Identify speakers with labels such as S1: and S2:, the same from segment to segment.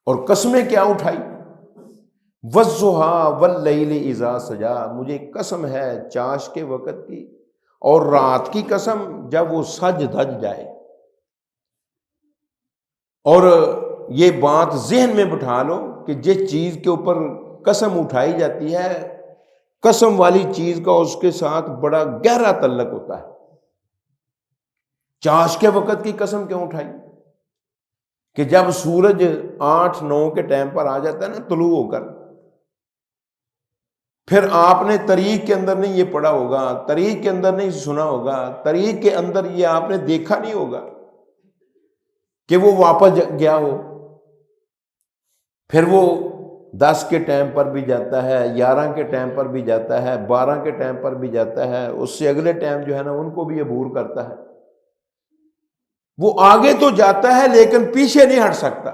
S1: اور قسمیں کیا اٹھائی، والضحیٰ واللیل اذا سجا، مجھے قسم ہے چاش کے وقت کی اور رات کی قسم جب وہ سج دھج جائے۔ اور یہ بات ذہن میں بٹھا لو کہ جس چیز کے اوپر قسم اٹھائی جاتی ہے، قسم والی چیز کا اس کے ساتھ بڑا گہرا تعلق ہوتا ہے۔ چاش کے وقت کی قسم کیوں اٹھائی؟ کہ جب سورج 8-9 کے ٹائم پر آ جاتا ہے نا طلوع ہو کر، پھر آپ نے طریق کے اندر نہیں یہ پڑھا ہوگا، طریق کے اندر نہیں سنا ہوگا، طریق کے اندر یہ آپ نے دیکھا نہیں ہوگا کہ وہ واپس گیا ہو، پھر وہ 10 کے ٹائم پر بھی جاتا ہے، 11 کے ٹائم پر بھی جاتا ہے، 12 کے ٹائم پر بھی جاتا ہے، اس سے اگلے ٹائم جو ہے نا ان کو بھی عبور کرتا ہے۔ وہ آگے تو جاتا ہے لیکن پیچھے نہیں ہٹ سکتا۔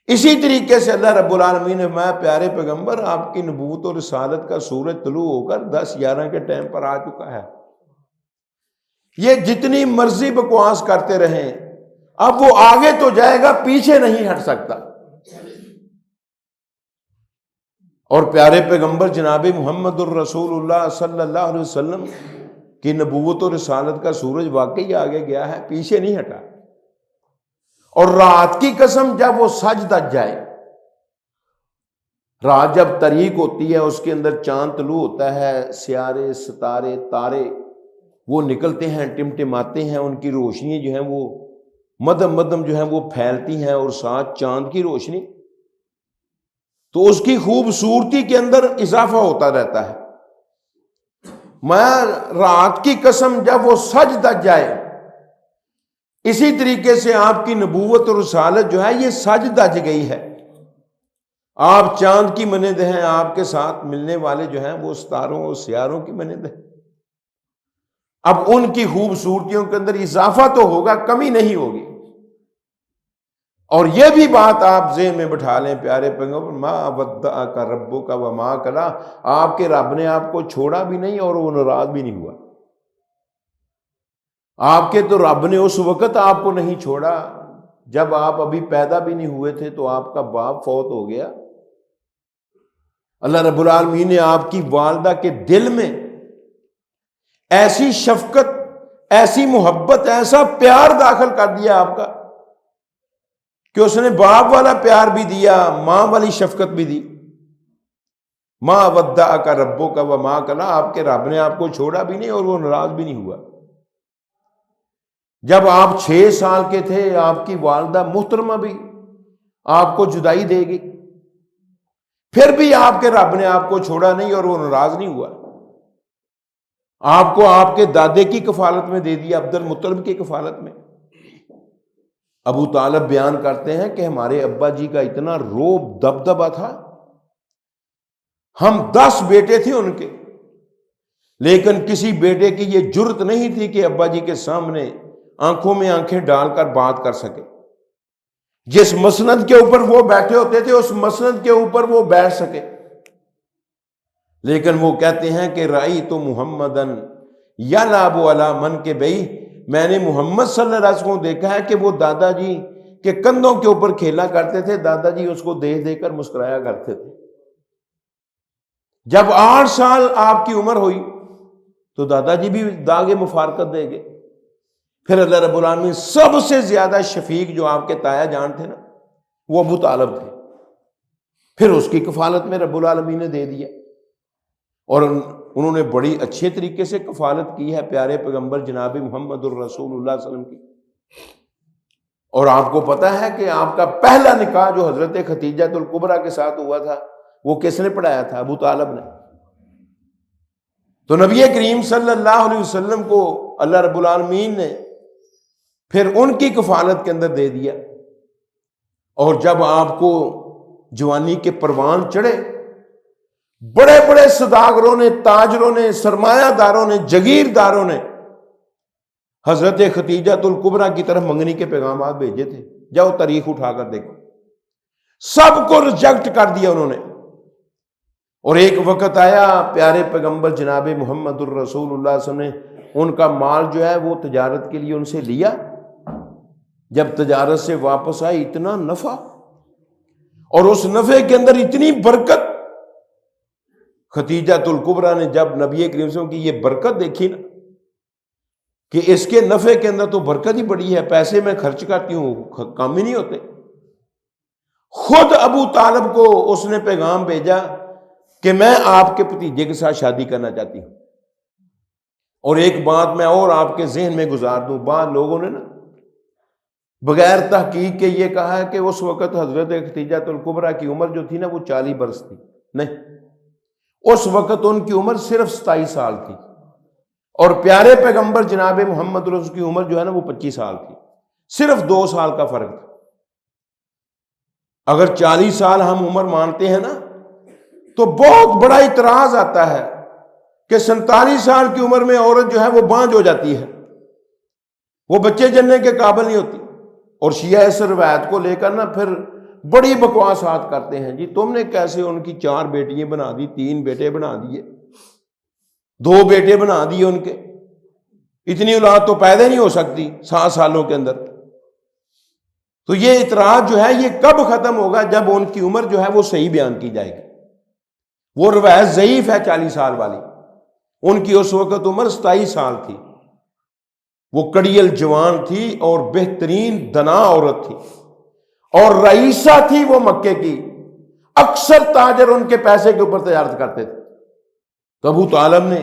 S1: اسی طریقے سے اللہ رب العالمین نے فرمایا پیارے پیغمبر آپ کی نبوت اور رسالت کا سورج طلوع ہو کر 10-11 کے ٹائم پر آ چکا ہے، یہ جتنی مرضی بکواس کرتے رہیں اب وہ آگے تو جائے گا، پیچھے نہیں ہٹ سکتا۔ اور پیارے پیغمبر جناب محمد الرسول اللہ صلی اللہ علیہ وسلم کی نبوت اور رسالت کا سورج واقعی آگے گیا ہے، پیچھے نہیں ہٹا۔ اور رات کی قسم جب وہ سج دج جائے، رات جب طریق ہوتی ہے اس کے اندر چاند طلوع ہوتا ہے، سیارے ستارے تارے وہ نکلتے ہیں، ٹمٹماتے ہیں، ان کی روشنی جو ہیں وہ مدم مدم جو ہیں وہ پھیلتی ہیں، اور ساتھ چاند کی روشنی، تو اس کی خوبصورتی کے اندر اضافہ ہوتا رہتا ہے۔ میں رات کی قسم جب وہ سج دج جائے، اسی طریقے سے آپ کی نبوت اور رسالت جو ہے یہ سج دج گئی ہے۔ آپ چاند کی مانند ہیں، آپ کے ساتھ ملنے والے جو ہیں وہ ستاروں اور سیاروں کی مانند ہیں۔ اب ان کی خوبصورتیوں کے اندر اضافہ تو ہوگا، کمی نہیں ہوگی۔ اور یہ بھی بات آپ ذہن میں بٹھا لیں پیارے پیغمبر، ما ودعک ربک وما قلی، آپ کے رب نے آپ کو چھوڑا بھی نہیں اور وہ ناراض بھی نہیں ہوا۔ آپ کے تو رب نے اس وقت آپ کو نہیں چھوڑا جب آپ ابھی پیدا بھی نہیں ہوئے تھے، تو آپ کا باپ فوت ہو گیا۔ اللہ رب العالمین نے آپ کی والدہ کے دل میں ایسی شفقت، ایسی محبت، ایسا پیار داخل کر دیا آپ کا کہ اس نے باپ والا پیار بھی دیا، ماں والی شفقت بھی دی۔ ما ودعک ربک وما قلی، آپ کے رب نے آپ کو چھوڑا بھی نہیں اور وہ ناراض بھی نہیں ہوا۔ جب آپ 6 سال کے تھے آپ کی والدہ محترمہ بھی آپ کو جدائی دے گی، پھر بھی آپ کے رب نے آپ کو چھوڑا نہیں اور وہ ناراض نہیں ہوا۔ آپ کو آپ کے دادے کی کفالت میں دے دیا، عبد المطلب کی کفالت میں۔ ابو طالب بیان کرتے ہیں کہ ہمارے ابا جی کا اتنا روب دبدبا تھا، ہم 10 بیٹے تھے ان کے، لیکن کسی بیٹے کی یہ جرت نہیں تھی کہ ابا جی کے سامنے آنکھوں میں آنکھیں ڈال کر بات کر سکے۔ جس مسند کے اوپر وہ بیٹھے ہوتے تھے اس مسند کے اوپر وہ بیٹھ سکے، لیکن وہ کہتے ہیں کہ رأیت محمدن یلعب علی منکبیہ، میں نے محمد صلی اللہ علیہ وسلم کو دیکھا ہے کہ وہ دادا جی کے کندھوں کے اوپر کھیلا کرتے تھے، دادا جی اس کو دیکھ دیکھ کر مسکرایا کرتے تھے۔ جب 8 سال آپ کی عمر ہوئی تو دادا جی بھی داغ مفارقت دے گئے۔ پھر اللہ رب العالمین سب سے زیادہ شفیق جو آپ کے تایا جان تھے نا وہ ابو طالب تھے، پھر اس کی کفالت میں رب العالمین نے دے دیا، اور انہوں نے بڑی اچھے طریقے سے کفالت کی ہے پیارے پیغمبر جناب محمد الرسول اللہ صلی اللہ علیہ وسلم کی۔ اور آپ کو پتہ ہے کہ آپ کا پہلا نکاح جو حضرت خدیجہ الکبریٰ کے ساتھ ہوا تھا وہ کس نے پڑھایا تھا؟ ابو طالب نے۔ تو نبی کریم صلی اللہ علیہ وسلم کو اللہ رب العالمین نے پھر ان کی کفالت کے اندر دے دیا، اور جب آپ کو جوانی کے پروان چڑھے، بڑے بڑے سوداگروں نے، تاجروں نے، سرمایہ داروں نے، جگیرداروں نے حضرت خدیجہ الکبریٰ کی طرف منگنی کے پیغامات بھیجے تھے، جاؤ تاریخ اٹھا کر دیکھو، سب کو ریجیکٹ کر دیا انہوں نے۔ اور ایک وقت آیا پیارے پیغمبر جناب محمد الرسول اللہ صلی اللہ علیہ وسلم نے ان کا مال جو ہے وہ تجارت کے لیے ان سے لیا، جب تجارت سے واپس آئے اتنا نفع اور اس نفع کے اندر اتنی برکت. خدیجہ الکبریٰ نے جب نبی کریم صلی اللہ علیہ وسلم کی یہ برکت دیکھی نا کہ اس کے نفع کے اندر تو برکت ہی بڑی ہے، پیسے میں خرچ کرتی ہوں کام ہی نہیں ہوتے، خود ابو طالب کو اس نے پیغام بھیجا کہ میں آپ کے بھتیجے کے ساتھ شادی کرنا چاہتی ہوں. اور ایک بات میں اور آپ کے ذہن میں گزار دوں، بعض لوگوں نے نا بغیر تحقیق کے یہ کہا ہے کہ اس وقت حضرت خدیجہ الکبریٰ کی عمر جو تھی نا وہ 40 برس تھی. نہیں، اس وقت ان کی عمر صرف 27 سال تھی، اور پیارے پیغمبر جناب محمد رسول کی عمر جو ہے نا وہ 25 سال تھی، صرف 2 سال کا فرق تھا. اگر 40 سال ہم عمر مانتے ہیں نا تو بہت بڑا اعتراض آتا ہے کہ 47 سال کی عمر میں عورت جو ہے وہ بانجھ ہو جاتی ہے، وہ بچے جننے کے قابل نہیں ہوتی. اور شیعہ اس روایت کو لے کر نا پھر بڑی بکواسات کرتے ہیں، جی تم نے کیسے ان کی 4 بیٹیاں بنا دی، 3 بیٹے بنا دیے، 2 بیٹے بنا دیے ان کے، اتنی اولاد تو پیدا نہیں ہو سکتی 7 سالوں کے اندر. تو یہ اعتراض جو ہے یہ کب ختم ہوگا؟ جب ان کی عمر جو ہے وہ صحیح بیان کی جائے گی. وہ روایت ضعیف ہے 40 سال والی، ان کی اس وقت عمر 27 سال تھی. وہ کڑیل جوان تھی اور بہترین دنا عورت تھی، اور رئیسہ تھی وہ مکے کی. اکثر تاجر ان کے پیسے کے اوپر تجارت کرتے تھے. تو ابو طالب نے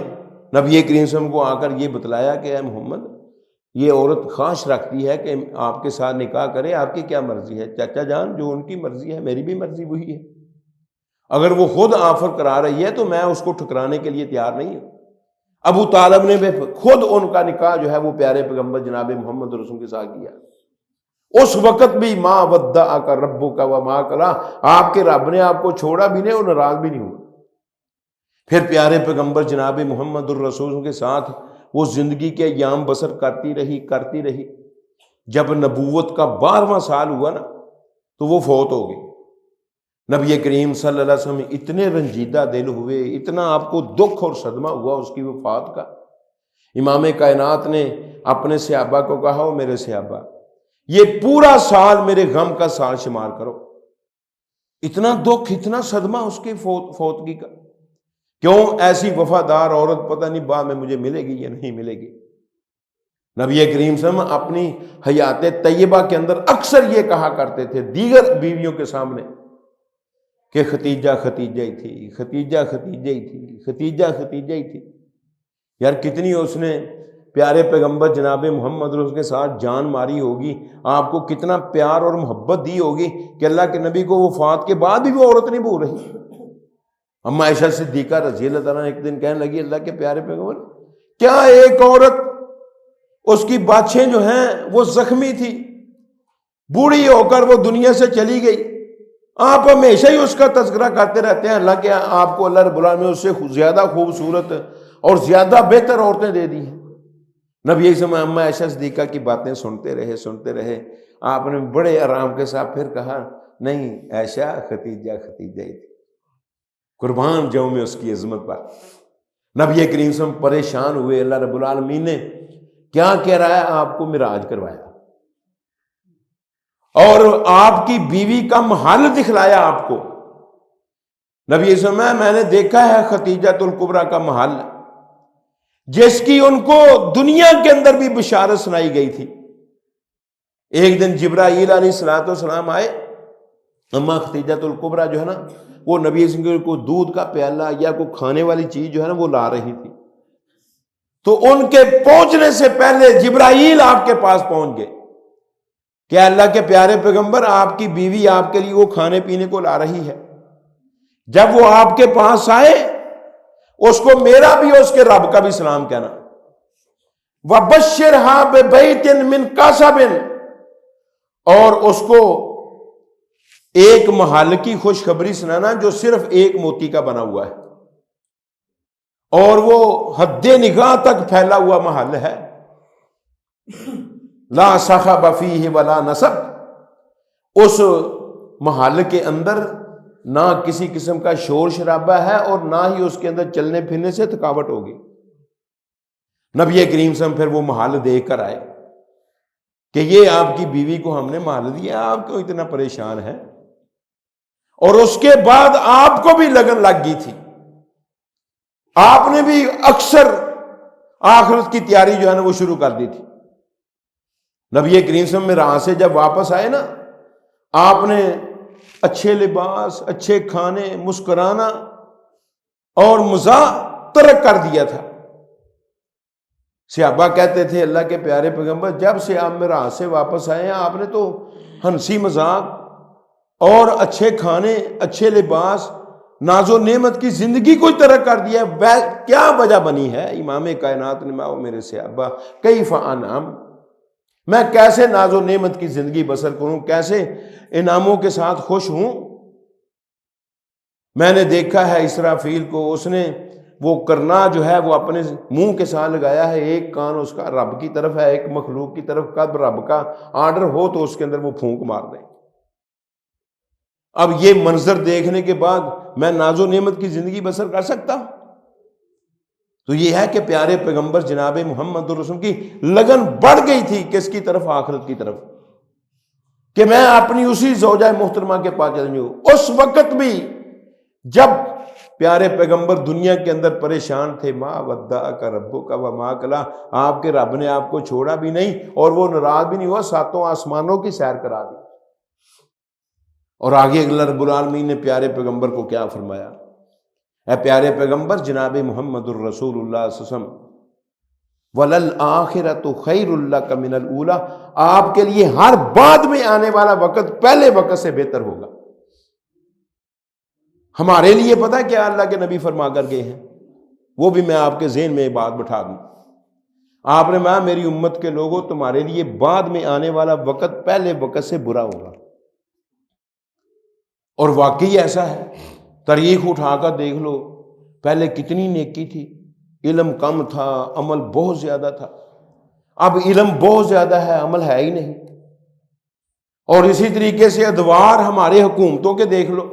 S1: نبی کریم صلی اللہ علیہ وسلم کو آ کر یہ بتلایا کہ اے محمد، یہ عورت خواہش رکھتی ہے کہ آپ کے ساتھ نکاح کرے، آپ کی کیا مرضی ہے؟ چاچا جان جو ان کی مرضی ہے میری بھی مرضی وہی ہے. اگر وہ خود آفر کرا رہی ہے تو میں اس کو ٹھکرانے کے لیے تیار نہیں ہوں. ابو طالب نے خود ان کا نکاح جو ہے وہ پیارے پیغمبر جناب محمد رسول کے ساتھ کیا. اس وقت بھی ما ودعک ربک وما قلی، آپ کے رب نے آپ کو چھوڑا بھی نہیں اور ناراض بھی نہیں ہوا. پھر پیارے پیغمبر جناب محمد الرسول کے ساتھ وہ زندگی کے ایام بسر کرتی رہی. جب نبوت کا 12واں سال ہوا نا تو وہ فوت ہو گئی. نبی کریم صلی اللہ علیہ وسلم اتنے رنجیدہ دل ہوئے، اتنا آپ کو دکھ اور صدمہ ہوا اس کی وفات کا. امام کائنات نے اپنے صحابہ کو کہا، او میرے صحابہ، یہ پورا سال میرے غم کا سال شمار کرو. اتنا دکھ، اتنا صدمہ اس کی فوتگی کا. کیوں؟ ایسی وفادار عورت پتہ نہیں بعد میں مجھے ملے گی یا نہیں ملے گی. نبی کریم صلی اللہ علیہ وسلم اپنی حیات طیبہ کے اندر اکثر یہ کہا کرتے تھے دیگر بیویوں کے سامنے کہ ختیجہ ختیجہ ہی تھی، ختیجہ ختیجہ ہی تھی، ختیجہ ختیجہ ہی تھی. یار کتنی اس نے پیارے پیغمبر جناب محمد رسول کے ساتھ جان ماری ہوگی، آپ کو کتنا پیار اور محبت دی ہوگی کہ اللہ کے نبی کو وفات کے بعد بھی وہ عورت نہیں بھول رہی. اما عائشہ صدیقہ رضی اللہ تعالیٰ ایک دن کہنے لگی، اللہ کے پیارے پیغمبر، کیا ایک عورت اس کی باتیں جو ہیں وہ زخمی تھی، بوڑھی ہو کر وہ دنیا سے چلی گئی، آپ ہمیشہ ہی اس کا تذکرہ کرتے رہتے ہیں، اللہ کے آپ کو اللہ رب العالمین نے اس سے زیادہ خوبصورت اور زیادہ بہتر عورتیں دے دی ہیں. نبی اسلام اما عائشہ صدیقہ کی باتیں سنتے رہے. آپ نے بڑے آرام کے ساتھ پھر کہا، نہیں عائشہ ختیجہ ختیجہ ہی تھی. قربان جاؤں میں اس کی عظمت پر. نبی کریم صلی اللہ علیہ وسلم پریشان ہوئے. اللہ رب العالمین نے کیا کہہ رہا ہے؟ آپ کو معراج کروایا اور آپ کی بیوی کا محل دکھلایا آپ کو. نبی صلی اللہ علیہ وسلم، میں نے دیکھا ہے خدیجہ الکبریٰ کا محل جس کی ان کو دنیا کے اندر بھی بشارت سنائی گئی تھی. ایک دن جبرائیل علیہ السلام آئے، اما خدیجہ الکبریٰ جو ہے نا وہ نبی صلی اللہ علیہ وسلم کو دودھ کا پیالہ یا کوئی کھانے والی چیز جو ہے نا وہ لا رہی تھی. تو ان کے پہنچنے سے پہلے جبرائیل آپ کے پاس پہنچ گئے کہ اللہ کے پیارے پیغمبر، آپ کی بیوی آپ کے لیے وہ کھانے پینے کو لا رہی ہے. جب وہ آپ کے پاس آئے اس کو میرا بھی اور اس کے رب کا بھی سلام کہنا. وَبَشِّرْهَا بِبَيْتٍ مِّن قَصَبٍ، اور اس کو ایک محل کی خوشخبری سنانا جو صرف ایک موتی کا بنا ہوا ہے اور وہ حد نگاہ تک پھیلا ہوا محل ہے. لا صخب فیہ ولا نصب، اس محل کے اندر نہ کسی قسم کا شور شرابہ ہے اور نہ ہی اس کے اندر چلنے پھرنے سے تھکاوٹ ہوگی. نبی کریم صلی اللہ علیہ وسلم پھر وہ محل دیکھ کر آئے کہ یہ آپ کی بیوی کو ہم نے محل دیا، آپ کیوں اتنا پریشان ہے؟ اور اس کے بعد آپ کو بھی لگن لگ گئی تھی، آپ نے بھی اکثر آخرت کی تیاری جو ہے نا وہ شروع کر دی تھی۔ نبی کریم صلی اللہ علیہ وسلم میں راہ سے جب واپس آئے نا، آپ نے اچھے لباس، اچھے کھانے، مسکرانا اور مزاح ترک کر دیا تھا۔ صحابہ کہتے تھے اللہ کے پیارے پیغمبر جب سے آپ میرا راہ سے واپس آئے ہیں آپ نے تو ہنسی مذاق اور اچھے کھانے، اچھے لباس، ناز و نعمت کی زندگی کو ترک کر دیا ہے، کیا وجہ بنی ہے؟ امام کائنات نے کہا میرے صحابہ کیف انعم، میں کیسے ناز و نعمت کی زندگی بسر کروں، کیسے انعاموں کے ساتھ خوش ہوں؟ میں نے دیکھا ہے اسرافیل کو، اس نے وہ کرنا جو ہے وہ اپنے منہ کے ساتھ لگایا ہے، ایک کان اس کا رب کی طرف ہے، ایک مخلوق کی طرف، کب رب کا آرڈر ہو تو اس کے اندر وہ پھونک مار دیں۔ اب یہ منظر دیکھنے کے بعد میں ناز و نعمت کی زندگی بسر کر سکتا ہوں؟ تو یہ ہے کہ پیارے پیغمبر جناب محمد رسول کی لگن بڑھ گئی تھی کس کی طرف؟ آخرت کی طرف، کہ میں اپنی اسی زوجہ محترمہ کے پاس چلوں۔ اس وقت بھی جب پیارے پیغمبر دنیا کے اندر پریشان تھے، ما ودعک ربک وما قلی، آپ کے رب نے آپ کو چھوڑا بھی نہیں اور وہ ناراض بھی نہیں ہوا، ساتوں آسمانوں کی سیر کرا دی۔ اور آگے اللہ رب العالمین نے پیارے پیغمبر کو کیا فرمایا؟ اے پیارے پیغمبر جناب محمد الرسول اللہ صلی اللہ علیہ وسلم، وَلَلْآخِرَةُ خَيْرٌ لَكَ مِنَ الْأُولَىٰ، آپ کے لیے ہر بعد میں آنے والا وقت پہلے وقت سے بہتر ہوگا۔ ہمارے لیے پتہ ہے کیا اللہ کے نبی فرما کر گئے ہیں؟ وہ بھی میں آپ کے ذہن میں بات بٹھا دوں۔ آپ نے کہا میری امت کے لوگوں تمہارے لیے بعد میں آنے والا وقت پہلے وقت سے برا ہوگا۔ اور واقعی ایسا ہے، تاریخ اٹھا کر دیکھ لو، پہلے کتنی نیکی تھی، علم کم تھا، عمل بہت زیادہ تھا۔ اب علم بہت زیادہ ہے، عمل ہے ہی نہیں۔ اور اسی طریقے سے ادوار ہمارے حکومتوں کے دیکھ لو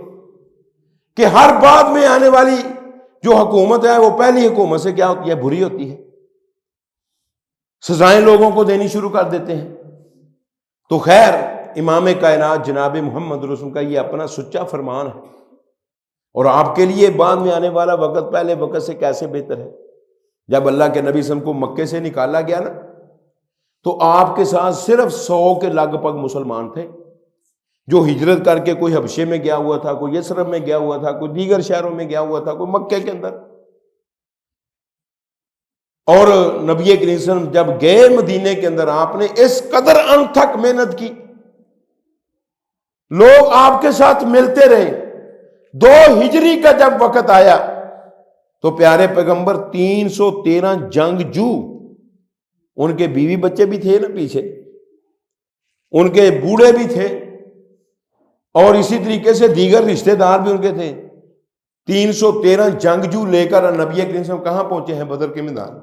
S1: کہ ہر بعد میں آنے والی جو حکومت ہے وہ پہلی حکومت سے کیا ہوتی ہے؟ بری ہوتی ہے، سزائیں لوگوں کو دینی شروع کر دیتے ہیں۔ تو خیر امام کائنات جناب محمد رسول کا یہ اپنا سچا فرمان ہے، اور آپ کے لیے بعد میں آنے والا وقت پہلے وقت سے کیسے بہتر ہے۔ جب اللہ کے نبی صلی اللہ علیہ وسلم کو مکے سے نکالا گیا نا، تو آپ کے ساتھ صرف 100 کے لگ بھگ مسلمان تھے، جو ہجرت کر کے کوئی حبشے میں گیا ہوا تھا، کوئی یثرب میں گیا ہوا تھا، کوئی دیگر شہروں میں گیا ہوا تھا، کوئی مکے کے اندر۔ اور نبی کریم صلی اللہ علیہ وسلم جب گئے مدینے کے اندر، آپ نے اس قدر انتھک محنت کی، لوگ آپ کے ساتھ ملتے رہے۔ 2 ہجری کا جب وقت آیا تو پیارے پیغمبر 313 جنگجو، ان کے بیوی بچے بھی تھے نا پیچھے، ان کے بوڑھے بھی تھے، اور اسی طریقے سے دیگر رشتہ دار بھی ان کے تھے۔ 313 جنگجو لے کر نبی کریم صلی اللہ علیہ وسلم کہاں پہنچے ہیں؟ بدر کے میدان۔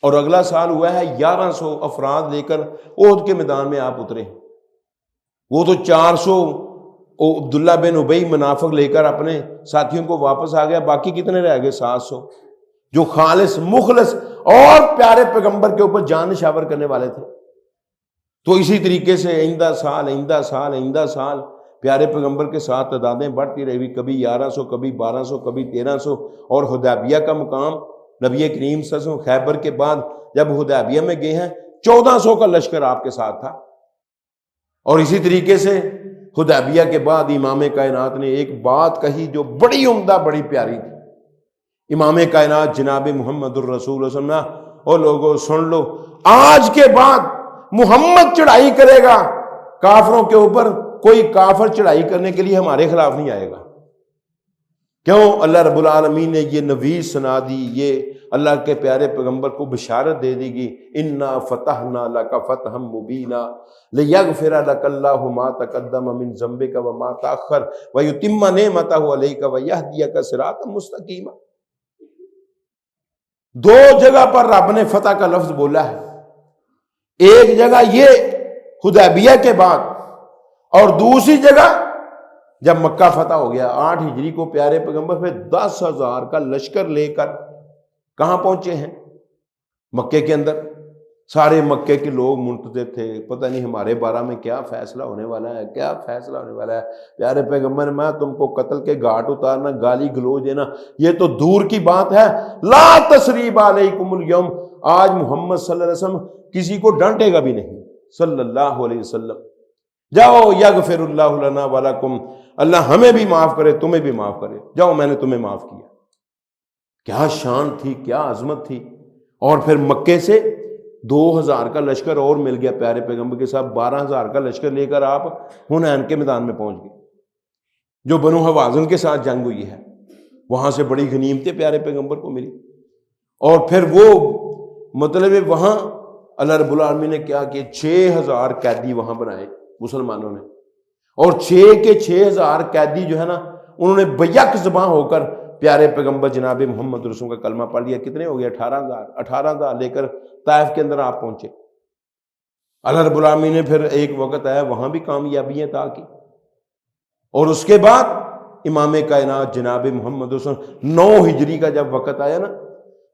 S1: اور اگلا سال ہوا ہے 1100 افراد لے کر احد کے میدان میں آپ اترے۔ وہ تو 400 عبداللہ بن ابی منافق لے کر اپنے ساتھیوں کو واپس آ گیا، باقی کتنے رہ گئے؟ 700، جو خالص مخلص اور پیارے پیغمبر کے اوپر جان نشاور کرنے والے تھے۔ تو اسی طریقے سے آئندہ سال پیارے پیغمبر کے ساتھ تعدادیں بڑھتی رہی، کبھی 1100، کبھی 1200، کبھی 1300۔ اور حدیبیہ کا مقام نبی کریم صلی اللہ علیہ وسلم خیبر کے بعد جب حدیبیہ میں گئے ہیں 1400 کا لشکر آپ کے ساتھ تھا۔ اور اسی طریقے سے حدیبیہ کے بعد امام کائنات نے ایک بات کہی جو بڑی عمدہ، بڑی پیاری تھی۔ امام کائنات جناب محمد الرسول صلی اللہ علیہ وسلم، اور لوگوں سن لو، آج کے بعد محمد چڑھائی کرے گا کافروں کے اوپر، کوئی کافر چڑھائی کرنے کے لیے ہمارے خلاف نہیں آئے گا۔ کیوں؟ اللہ رب العالمین نے یہ نویس سنا دی، یہ اللہ کے پیارے پیغمبر کو بشارت دے دی گی، انا فتحنا لک فتحا مبینا لیغفر لک اللہ ما تقدم من ذنبک وما تاخر ویتم نعمتہ علیک ویہدیک صراطا مستقیما۔ 2 جگہ پر رب نے فتح کا لفظ بولا ہے، ایک جگہ یہ حدیبیہ کے بعد، اور دوسری جگہ جب مکہ فتح ہو گیا 8 ہجری کو، پیارے پیغمبر پھر 10,000 کا لشکر لے کر کہاں پہنچے ہیں؟ مکے کے اندر۔ سارے مکے کے لوگ منتظر تھے، پتہ نہیں ہمارے بارے میں کیا فیصلہ ہونے والا ہے، کیا فیصلہ ہونے والا ہے۔ پیارے پیغمبر، میں تم کو قتل کے گھاٹ اتارنا، گالی گلوچ دینا، یہ تو دور کی بات ہے۔ لا تثریب علیکم اليوم، آج محمد صلی اللہ علیہ وسلم کسی کو ڈانٹے گا بھی نہیں صلی اللہ علیہ وسلم۔ جاؤ یغفر اللہ لنا ولکم، اللہ ہمیں بھی معاف کرے، تمہیں بھی معاف کرے، جاؤ میں نے تمہیں معاف کیا۔ کیا شان تھی، کیا عظمت تھی۔ اور پھر مکے سے 2000 کا لشکر اور مل گیا پیارے پیغمبر کے ساتھ، 12,000 کا لشکر لے کر آپ حنین کے میدان میں پہنچ گئے، جو بنو حوازن کے ساتھ جنگ ہوئی ہے۔ وہاں سے بڑی غنیمتیں پیارے پیغمبر کو ملی، اور پھر وہ مطلب وہاں اللہ رب العالمین نے کیا کہ 6,000 قیدی وہاں بنائے مسلمانوں نے، اور 6 کے 6,000 قیدی جو ہے نا، انہوں نے بیک زباں ہو کر پیارے پیغمبر جناب محمد رسول کا کلمہ پڑھ لیا۔ کتنے ہو گئے؟ 18,000 لے کر طائف کے اندر آپ پہنچے۔ اللہ رب العالمین نے پھر ایک وقت آیا وہاں بھی کامیابیاں عطا کی، اور اس کے بعد امام کائنات جناب محمد رسول 9 ہجری کا جب وقت آیا نا،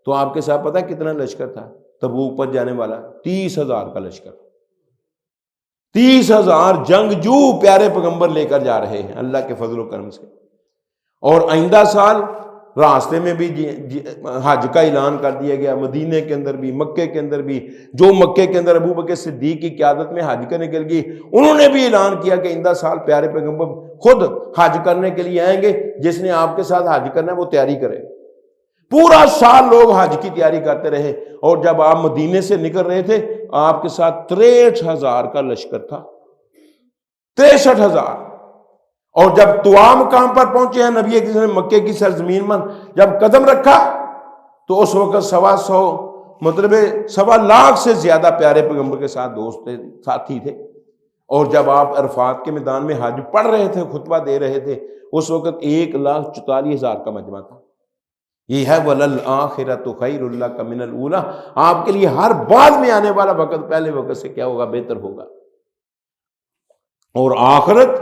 S1: تو آپ کے ساتھ پتہ کتنا لشکر تھا تبوک پر جانے والا؟ 30,000 کا لشکر، 30,000 جنگجو پیارے پیغمبر لے کر جا رہے ہیں اللہ کے فضل و کرم سے۔ اور آئندہ سال راستے میں بھی حج کا اعلان کر دیا گیا، مدینے کے اندر بھی، مکے کے اندر بھی۔ جو مکے کے اندر ابو بکر صدیق کی قیادت میں حج کرنے کے لیے، انہوں نے بھی اعلان کیا کہ آئندہ سال پیارے پیغمبر خود حج کرنے کے لیے آئیں گے، جس نے آپ کے ساتھ حج کرنا ہے وہ تیاری کرے۔ پورا سال لوگ حج کی تیاری کرتے رہے، اور جب آپ مدینے سے نکل رہے تھے آپ کے ساتھ 63,000 کا لشکر تھا، 63,000۔ اور جب طوا مقام پر پہنچے ہیں نبی نے مکے کی سرزمین میں جب قدم رکھا، تو اس وقت 125 مطلب 1.25 سے زیادہ پیارے پیغمبر کے ساتھ دوست تھے، ساتھی تھے۔ اور جب آپ عرفات کے میدان میں حج پڑھ رہے تھے، خطبہ دے رہے تھے، اس وقت 1,44,000 کا مجمع تھا۔ یہ ہے وَلَلْآخِرَةُ خَيْرٌ لَكَ مِنَ الْأُولَىٰ، آپ کے لیے ہر بعد میں آنے والا وقت پہلے وقت سے کیا ہوگا؟ بہتر ہوگا۔ اور آخرت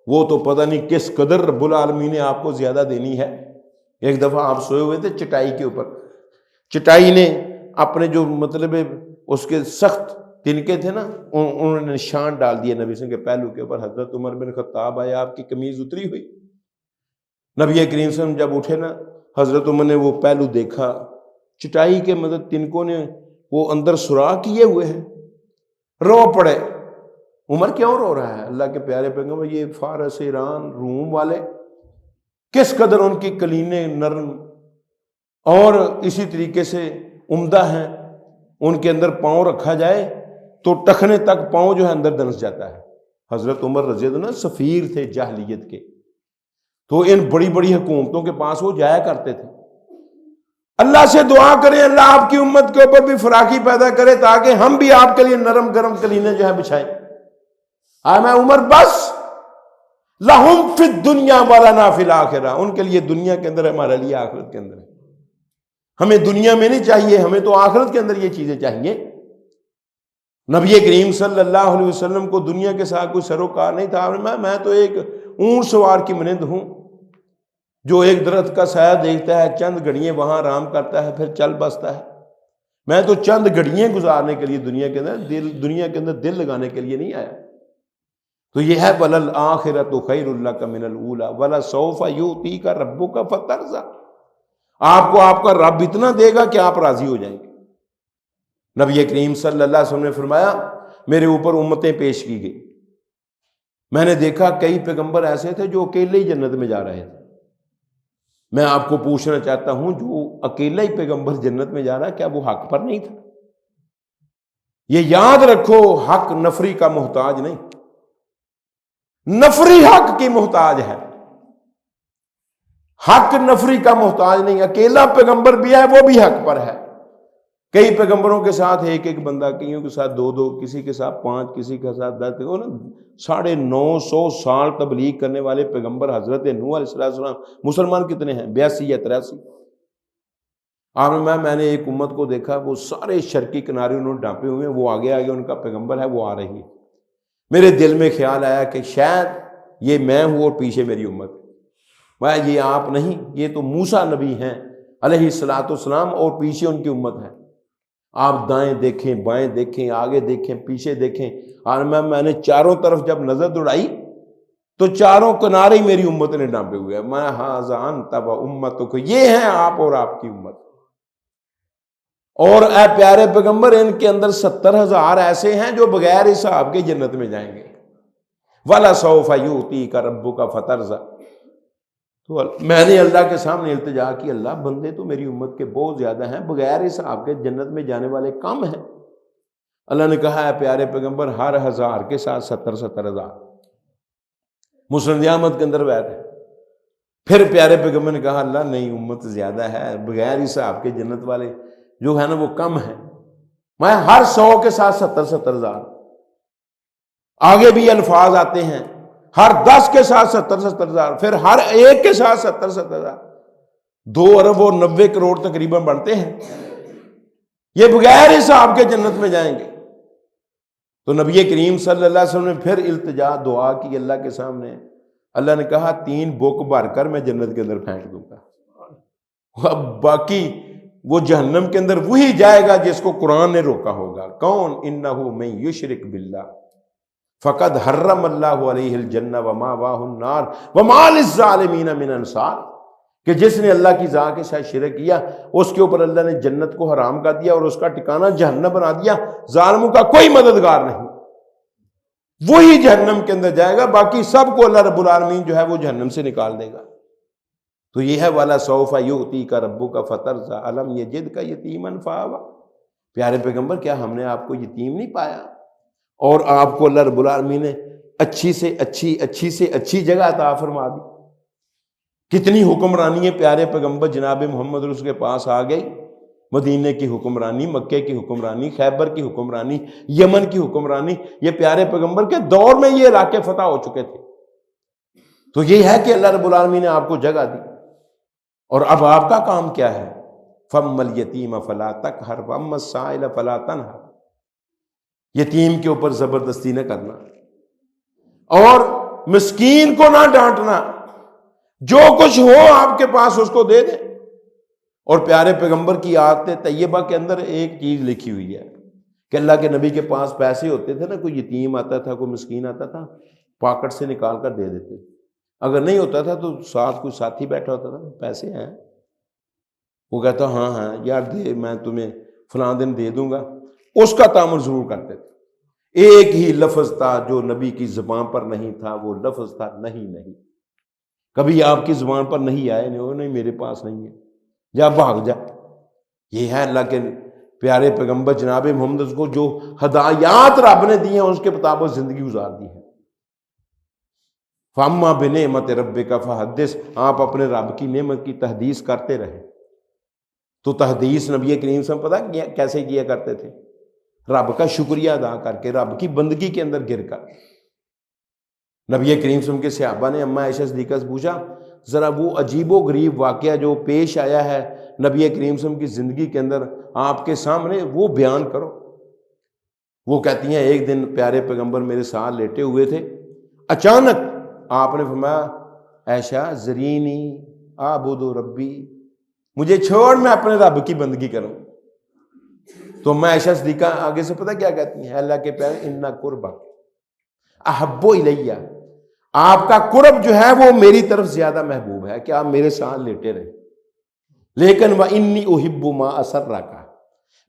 S1: وہ تو پتہ نہیں کس قدر رب العالمین نے آپ کو زیادہ دینی ہے۔ ایک دفعہ آپ سوئے ہوئے تھے چٹائی کے اوپر، چٹائی نے اپنے جو مطلب اس کے سخت تنکے تھے نا، انہوں نے نشان ڈال دیا نبی کے پہلو کے اوپر۔ حضرت عمر بن خطاب آئے، آپ کی قمیض اتری ہوئی۔ نبی کریم صلی اللہ علیہ وسلم جب اٹھے نا، حضرت عمر نے وہ پہلو دیکھا، چٹائی کے مدد تنکوں نے وہ اندر سوراخ کیے ہوئے ہیں، رو پڑے۔ عمر کیوں رو رہا ہے؟ اللہ کے پیارے پیغمبر، یہ فارس، ایران، روم والے کس قدر ان کی کلینے نرم اور اسی طریقے سے عمدہ ہیں، ان کے اندر پاؤں رکھا جائے تو ٹخنے تک پاؤں جو ہے اندر دنس جاتا ہے۔ حضرت عمر رضی اللہ عنہ سفیر تھے جاہلیت کے، تو ان بڑی بڑی حکومتوں کے پاس وہ جایا کرتے تھے۔ اللہ سے دعا کریں اللہ آپ کی امت کے اوپر بھی فراخی پیدا کرے، تاکہ ہم بھی آپ کے لیے نرم گرم کلینے جو ہے بچھائیں۔ میں عمر بس لہم فی الدنیا ولنا فی الآخرہ، ان کے لیے دنیا کے اندر ہے، ہمارے لیے آخرت کے اندر ہے۔ ہمیں دنیا میں نہیں چاہیے، ہمیں تو آخرت کے اندر یہ چیزیں چاہیے۔ نبی کریم صلی اللہ علیہ وسلم کو دنیا کے ساتھ کوئی سروکار نہیں تھا۔ میں تو ایک اونٹ سوار کی مانند ہوں، جو ایک درخت کا سایہ دیکھتا ہے، چند گھڑیاں وہاں آرام کرتا ہے، پھر چل بستا ہے۔ میں تو چند گھڑیاں گزارنے کے لیے دنیا کے اندر دل لگانے کے لیے نہیں آیا۔ تو یہ ہے وَلَلْآخِرَةُ خَيْرٌ لَكَ مِنَ الْأُولَىٰ وَلَسَوْفَ يُؤْتِيكَ رَبُّكَ فَتَرْضَىٰ، آپ کو آپ کا رب اتنا دے گا کہ آپ راضی ہو جائیں گے۔ نبی کریم صلی اللہ علیہ وسلم نے فرمایا میرے اوپر امتیں پیش کی گئی، میں نے دیکھا کئی پیغمبر ایسے تھے جو اکیلے ہی جنت میں جا رہے تھے۔ میں آپ کو پوچھنا چاہتا ہوں، جو اکیلا ہی پیغمبر جنت میں جا رہا ہے، کیا وہ حق پر نہیں تھا؟ یہ یاد رکھو، حق نفری کا محتاج نہیں، نفری حق کی محتاج ہے، حق نفری کا محتاج نہیں۔ اکیلا پیغمبر بھی ہے، وہ بھی حق پر ہے۔ کئی پیغمبروں کے ساتھ ایک ایک بندہ، کئیوں کے ساتھ 2 کسی کے ساتھ 5، کسی کے ساتھ 10، 950 سال تبلیغ کرنے والے پیغمبر حضرت نوح علیہ السلام، مسلمان کتنے ہیں؟ 82 یا 83۔ میں نے ایک امت کو دیکھا، وہ سارے شرقی کنارے انہوں نے ڈھانپے ہوئے ہیں، وہ آگے آگے ان کا پیغمبر ہے، وہ آ رہی ہے۔ میرے دل میں خیال آیا کہ شاید یہ میں ہوں اور پیچھے میری امت، میں یہ آپ نہیں، یہ تو موسیٰ نبی ہیں علیہ الصلوۃ والسلام، اور پیچھے ان کی امت ہے۔ آپ دائیں دیکھیں، بائیں دیکھیں، آگے دیکھیں، پیچھے دیکھیں، اور میں نے چاروں طرف جب نظر دوڑائی تو چاروں کنارے ہی میری امت نے ڈانپے ہوئے، میں ھذا انت و امتک، یہ ہیں آپ اور آپ کی امت۔ اور اے پیارے پیغمبر، ان کے اندر 70,000 ایسے ہیں جو بغیر حساب کے جنت میں جائیں گے۔ وَلَسَوْفَ يُؤْتِيكَ رَبُّكَ فَتَرْضَىٰ۔ تو میں نے اللہ کے سامنے التجا کی، اللہ بندے تو میری امت کے بہت زیادہ ہیں، بغیر حساب کے جنت میں جانے والے کم ہیں۔ اللہ نے کہا ہے پیارے پیغمبر، ہر 1000 کے ساتھ 70,000 مسند احمد کے اندر بیت ہے۔ پھر پیارے پیغمبر نے کہا اللہ نہیں، امت زیادہ ہے، بغیر حساب کے جنت والے جو ہے نا وہ کم ہیں، میں ہر 100 کے ساتھ 70,000۔ آگے بھی الفاظ آتے ہیں، ہر 10 کے ساتھ 70,000، پھر ہر 1 کے ساتھ 70,000، 2 ارب اور 90 کروڑ تقریباً بنتے ہیں، یہ بغیر حساب کے جنت میں جائیں گے۔ تو نبی کریم صلی اللہ علیہ وسلم نے پھر التجا دعا کی اللہ کے سامنے، اللہ نے کہا 3 بک بھر کر میں جنت کے اندر پھینک دوں گا، اب باقی وہ جہنم کے اندر وہی جائے گا جس کو قرآن نے روکا ہوگا۔ کون؟ انہ من یشرک باللہ فقد حرم اللہ علیہ الجنہ ومأواہ النار وما للظالمین من انصار، کہ جس نے اللہ کی ذات کے ساتھ شرک کیا اس کے اوپر اللہ نے جنت کو حرام کر دیا اور اس کا ٹھکانہ جہنم بنا دیا، ظالموں کا کوئی مددگار نہیں، وہی جہنم کے اندر جائے گا، باقی سب کو اللہ رب العالمین جو ہے وہ جہنم سے نکال دے گا۔ تو یہ ہے وَلَسَوْفَ يُؤْتِيكَ رَبُّكَ فَتَرْضَىٰ أَلَمْ يَجِدْكَ يَتِيمًا فَآوَىٰ۔ پیارے پیغمبر، کیا ہم نے آپ کو یتیم نہیں پایا اور آپ کو اللہ رب العالمین نے اچھی سے اچھی جگہ عطا فرما دی؟ کتنی حکمرانی پیارے پیغمبر جناب محمد رسول کے پاس آ گئی، مدینے کی حکمرانی، مکے کی حکمرانی، خیبر کی حکمرانی، یمن کی حکمرانی، یہ پیارے پیغمبر کے دور میں یہ علاقے فتح ہو چکے تھے۔ تو یہ ہے کہ اللہ رب العالمین نے آپ کو جگہ دی، اور اب آپ کا کام کیا ہے؟ فَأَمَّا الْيَتِيمَ فَلَا تَقْهَرْ وَأَمَّا السَّائِلَ فَلَا تَنْهَرْ، یتیم کے اوپر زبردستی نہ کرنا اور مسکین کو نہ ڈانٹنا، جو کچھ ہو آپ کے پاس اس کو دے دیں۔ اور پیارے پیغمبر کی عادت طیبہ کے اندر ایک چیز لکھی ہوئی ہے کہ اللہ کے نبی کے پاس پیسے ہوتے تھے نا، کوئی یتیم آتا تھا، کوئی مسکین آتا تھا، پاکٹ سے نکال کر دے دیتے، اگر نہیں ہوتا تھا تو ساتھ کوئی ساتھی بیٹھا ہوتا تھا، پیسے ہیں، وہ کہتا ہاں ہاں یار دے، میں تمہیں فلاں دن دے دوں گا، اس کا تعامل ضرور کرتے تھے۔ ایک ہی لفظ تھا جو نبی کی زبان پر نہیں تھا، وہ لفظ تھا نہیں۔ کبھی آپ کی زبان پر نہیں آئے نہیں میرے پاس نہیں ہے، جا بھاگ جا۔ یہ ہے اللہ کے پیارے پیغمبر جناب محمد کو جو ہدایات رب نے دی ہیں اس کے مطابق زندگی گزار دی ہے۔ فَأَمَّا بِنِعْمَتِ رَبِّكَ فَحَدِّثْ، آپ اپنے رب کی نعمت کی تحدیث کرتے رہے۔ تو تحدیث نبی کریم صلی اللہ علیہ وسلم پتہ کیسے کیا کرتے تھے؟ رب کا شکریہ ادا کر کے، رب کی بندگی کے اندر گر کر۔ نبی کریم صلی اللہ علیہ وسلم کے صحابہ نے اما عائشہ صدیقہ سے پوچھا ذرا وہ عجیب و غریب واقعہ جو پیش آیا ہے نبی کریم صلی اللہ علیہ وسلم کی زندگی کے اندر آپ کے سامنے، وہ بیان کرو۔ وہ کہتی ہیں ایک دن پیارے پیغمبر میرے ساتھ لیٹے ہوئے تھے، اچانک آپ نے فرمایا عائشہ ذرینی اعبد ربی، مجھے چھوڑ میں اپنے رب کی بندگی کروں۔ تو میں عائشہ صدیقہ آگے سے پتہ کیا کہتی ہیں؟ اللہ کے پیارے ان قربک احب الیہ، آپ کا قرب جو ہے وہ میری طرف زیادہ محبوب ہے کہ آپ میرے ساتھ لیٹے رہے، لیکن وانی احب ما اسرک،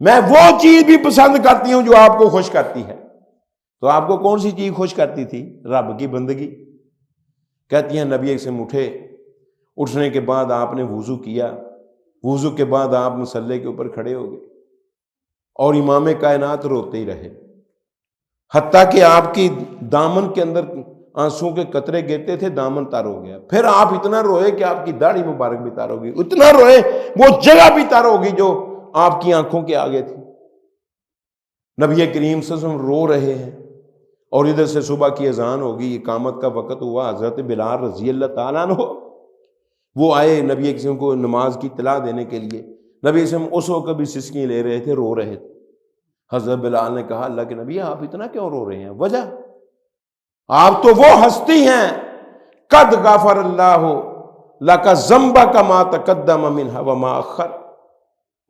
S1: میں وہ چیز بھی پسند کرتی ہوں جو آپ کو خوش کرتی ہے۔ تو آپ کو کون سی چیز خوش کرتی تھی؟ رب کی بندگی۔ کہتی ہیں نبی سے اٹھنے کے بعد آپ نے وضو کیا، وضو کے بعد آپ مصلی کے اوپر کھڑے ہو گئے اور امام کائنات روتے ہی رہے، حتیٰ کہ آپ کی دامن کے اندر آنسوں کے قطرے گرتے تھے، دامن تر ہو گیا۔ پھر آپ اتنا روئے کہ آپ کی داڑھی مبارک بھی تر ہو گئی، اتنا روئے وہ جگہ بھی تر ہو گئی جو آپ کی آنکھوں کے آگے تھی۔ نبی کریم صلی اللہ علیہ وسلم رو رہے ہیں اور ادھر سے صبح کی اذان ہوگی، اقامت کا وقت ہوا، حضرت بلال رضی اللہ تعالیٰ عنہ وہ آئے نبی کریم کو نماز کی اطلاع دینے کے لیے۔ نبی کریم اس وقت بھی سسکیاں لے رہے تھے، رو رہے تھے۔ حضرت بلال نے کہا اللہ کے نبی آپ اتنا کیوں رو رہے ہیں؟ وجہ آپ تو وہ ہستی ہیں قد غفر اللہ لک ذنبک ما تقدم منہ وما اخر،